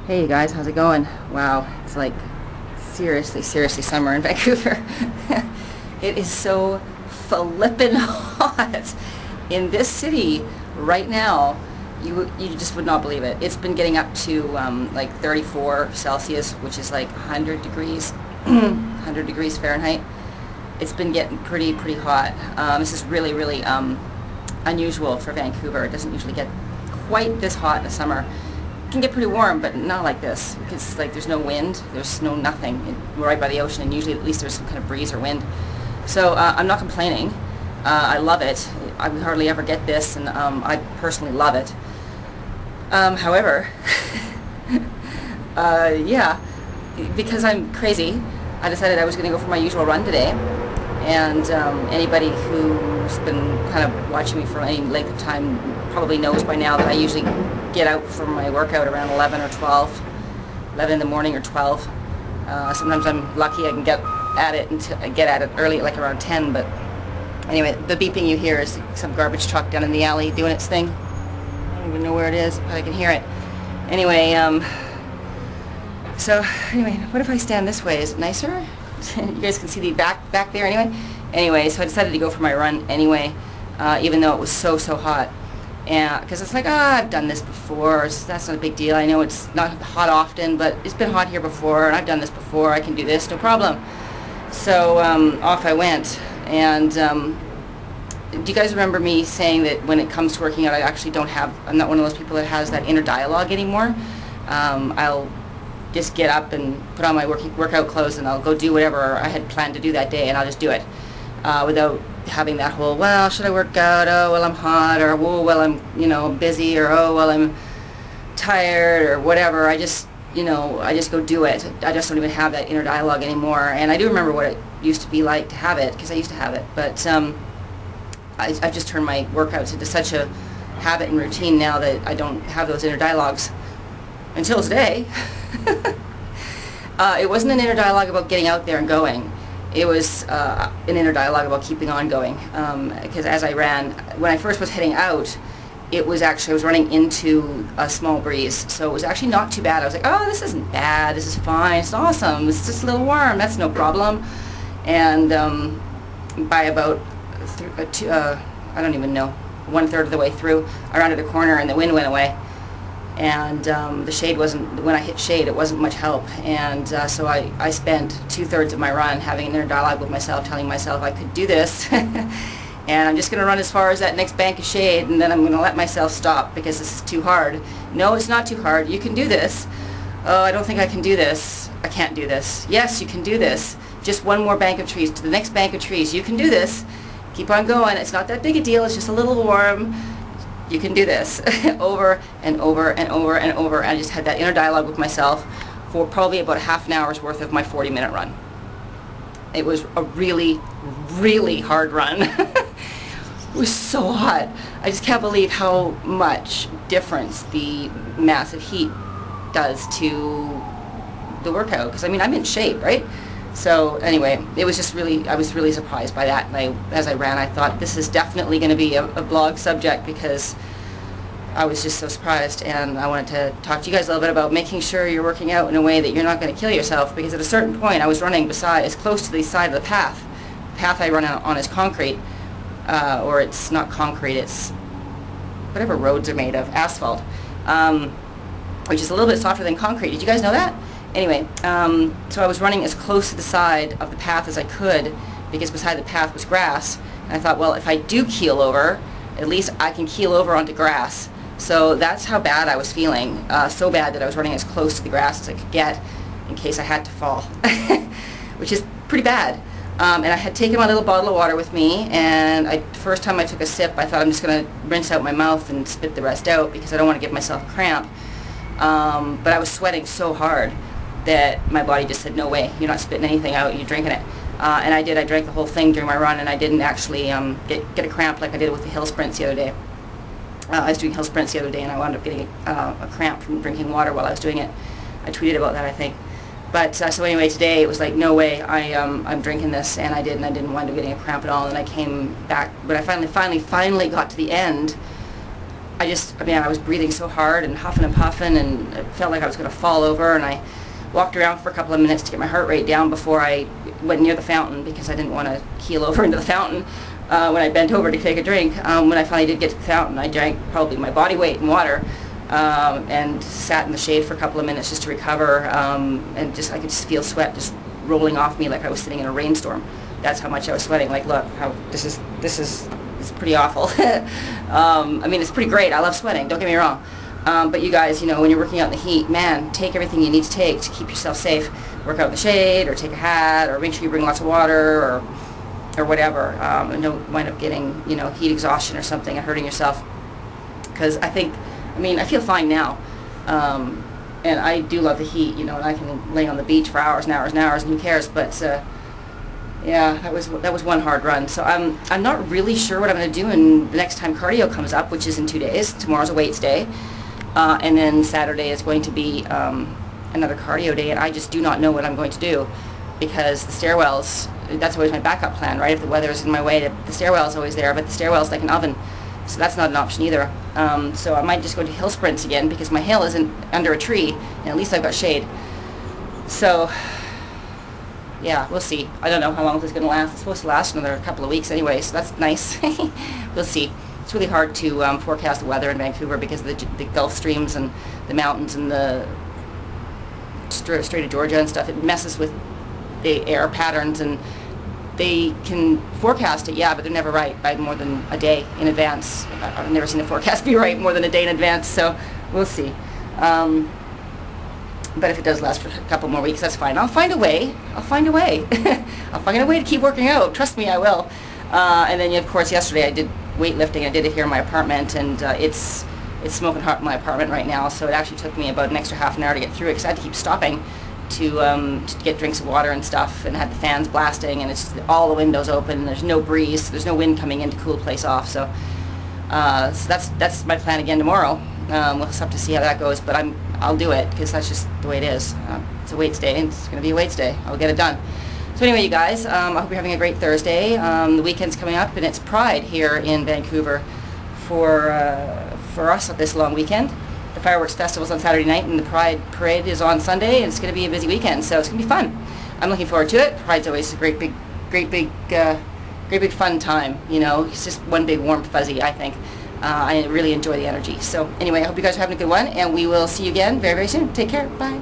Hey you guys, how's it going? Wow, it's like seriously summer in Vancouver. It is so flippin' hot in this city right now. You just would not believe it. It's been getting up to like 34 Celsius, which is like 100 degrees, 100 degrees Fahrenheit. It's been getting pretty hot. This is really unusual for Vancouver. It doesn't usually get quite this hot in the summer. It can get pretty warm, but not like this, because like there's no wind, there's no nothing. We're right by the ocean, and usually at least there's some kind of breeze or wind. So I'm not complaining. I love it. I would hardly ever get this, and I personally love it. However, yeah, because I'm crazy, I decided I was going to go for my usual run today. And anybody who's been kind of watching me for any length of time probably knows by now that I usually get out for my workout around 11 or 12, 11 in the morning or 12. Sometimes I'm lucky I can get at it early, like around 10. But anyway, the beeping you hear is some garbage truck down in the alley doing its thing. I don't even know where it is, but I can hear it. Anyway, so anyway, what if I stand this way? Is it nicer? You guys can see the back there anyway. So I decided to go for my run anyway, even though it was so hot. And because it's like, I've done this before, so that's not a big deal. I know it's not hot often, but it's been hot here before, and I've done this before. I can do this, no problem. So off I went. And do you guys remember me saying that when it comes to working out, I'm not one of those people that has that inner dialogue anymore. I'll just get up and put on my workout clothes, and I'll go do whatever I had planned to do that day, and I'll just do it without having that whole, well, should I work out? Oh, well, I'm hot, or oh, well, I'm busy, or oh, well, I'm tired, or whatever. I just go do it. I just don't even have that inner dialogue anymore. And I do remember what it used to be like to have it, because I used to have it. But I've just turned my workouts into such a habit and routine now that I don't have those inner dialogues. Until today. It wasn't an inner dialogue about getting out there and going. It was an inner dialogue about keeping on going. Because as I ran, when I first was heading out, I was running into a small breeze. So it was actually not too bad. I was like, oh, this isn't bad. This is fine. It's awesome. It's just a little warm. That's no problem. And by about, I don't even know, 1/3 of the way through, I rounded a corner and the wind went away. And the shade when I hit shade, it wasn't much help. And so I spent 2/3 of my run having an inner dialogue with myself, telling myself I could do this. And I'm just going to run as far as that next bank of shade, and then I'm going to let myself stop because this is too hard. No, it's not too hard. You can do this. Oh, I don't think I can do this. I can't do this. Yes, you can do this. Just one more bank of trees to the next bank of trees. You can do this. Keep on going. It's not that big a deal. It's just a little warm. You can do this. Over and over and over and over. And I just had that inner dialogue with myself for probably about half an hour's worth of my 40-minute run. It was a really hard run. It was so hot. I just can't believe how much difference the massive heat does to the workout. Because I mean, I'm in shape, right? So anyway, it was just I was really surprised by that. And as I ran, I thought this is definitely going to be a blog subject, because I was just so surprised. And I wanted to talk to you guys a little bit about making sure you're working out in a way that you're not going to kill yourself. Because at a certain point, I was running as close to the side of the path. The path I run on is concrete, or it's not concrete, it's whatever roads are made of, asphalt, which is a little bit softer than concrete. Did you guys know that? Anyway, so I was running as close to the side of the path as I could, because beside the path was grass. And I thought, well, if I do keel over, at least I can keel over onto grass. So that's how bad I was feeling. So bad that I was running as close to the grass as I could get in case I had to fall, which is pretty bad. And I had taken my little bottle of water with me, and the first time I took a sip, I thought I'm just going to rinse out my mouth and spit the rest out, because I don't want to give myself a cramp. But I was sweating so hard that my body just said, no way, you're not spitting anything out, you're drinking it. And I did. I drank the whole thing during my run, and I didn't actually get a cramp like I did with the hill sprints the other day. I was doing hill sprints the other day, and I wound up getting a cramp from drinking water while I was doing it. I tweeted about that, I think. But so anyway, today it was like, no way, I'm drinking this, and I didn't wind up getting a cramp at all. And I came back, but I finally got to the end I was breathing so hard and huffing and puffing, and it felt like I was going to fall over, and I walked around for a couple of minutes to get my heart rate down before I went near the fountain, because I didn't want to keel over into the fountain when I bent over to take a drink. When I finally did get to the fountain, I drank probably my body weight in water, and sat in the shade for a couple of minutes just to recover, and I could just feel sweat just rolling off me like I was sitting in a rainstorm. That's how much I was sweating. Like, look, how this is it's pretty awful. I mean, it's pretty great. I love sweating, don't get me wrong. But you guys, you know, when you're working out in the heat, man, take everything you need to take to keep yourself safe. Work out in the shade, or take a hat, or make sure you bring lots of water, or whatever, and don't wind up getting, you know, heat exhaustion or something and hurting yourself. Because I feel fine now, and I do love the heat, you know, and I can lay on the beach for hours and hours and hours, and who cares? But yeah, that was one hard run. So I'm not really sure what I'm going to do in the next time cardio comes up, which is in 2 days. Tomorrow's a weights day, and then Saturday is going to be another cardio day, and I just do not know what I'm going to do, because the stairwells, that's always my backup plan, right? If the weather is in my way, the stairwell's always there, but the stairwell's like an oven, so that's not an option either. So I might just go to hill sprints again, because my hill isn't under a tree, and at least I've got shade. So yeah, we'll see. I don't know how long this is going to last. It's supposed to last another couple of weeks anyway, so that's nice. We'll see. It's really hard to forecast the weather in Vancouver because of the Gulf streams and the mountains and the Strait of Georgia and stuff. It messes with the air patterns, and they can forecast it, yeah, but they're never right by more than a day in advance. I've never seen a forecast be right more than a day in advance, so we'll see. But if it does last for a couple more weeks, that's fine. I'll find a way. I'll find a way. I'll find a way to keep working out. Trust me, I will. And then, of course, yesterday I did weightlifting. I did it here in my apartment, and it's smoking hot in my apartment right now, so it actually took me about an extra half an hour to get through it, because I had to keep stopping to get drinks of water and stuff, and had the fans blasting, and it's all the windows open, and there's no breeze, so there's no wind coming in to cool the place off. So that's my plan again tomorrow. We'll just have to see how that goes, but I'll do it, because that's just the way it is. It's a weights day, and it's going to be a weights day. I'll get it done. So anyway, you guys, I hope you're having a great Thursday. The weekend's coming up, and it's Pride here in Vancouver for us this long weekend. The fireworks festival's on Saturday night, and the Pride parade is on Sunday, and it's going to be a busy weekend, so it's going to be fun. I'm looking forward to it. Pride's always a great big fun time. You know, it's just one big warm fuzzy, I think. I really enjoy the energy. So anyway, I hope you guys are having a good one, and we will see you again very, very soon. Take care. Bye.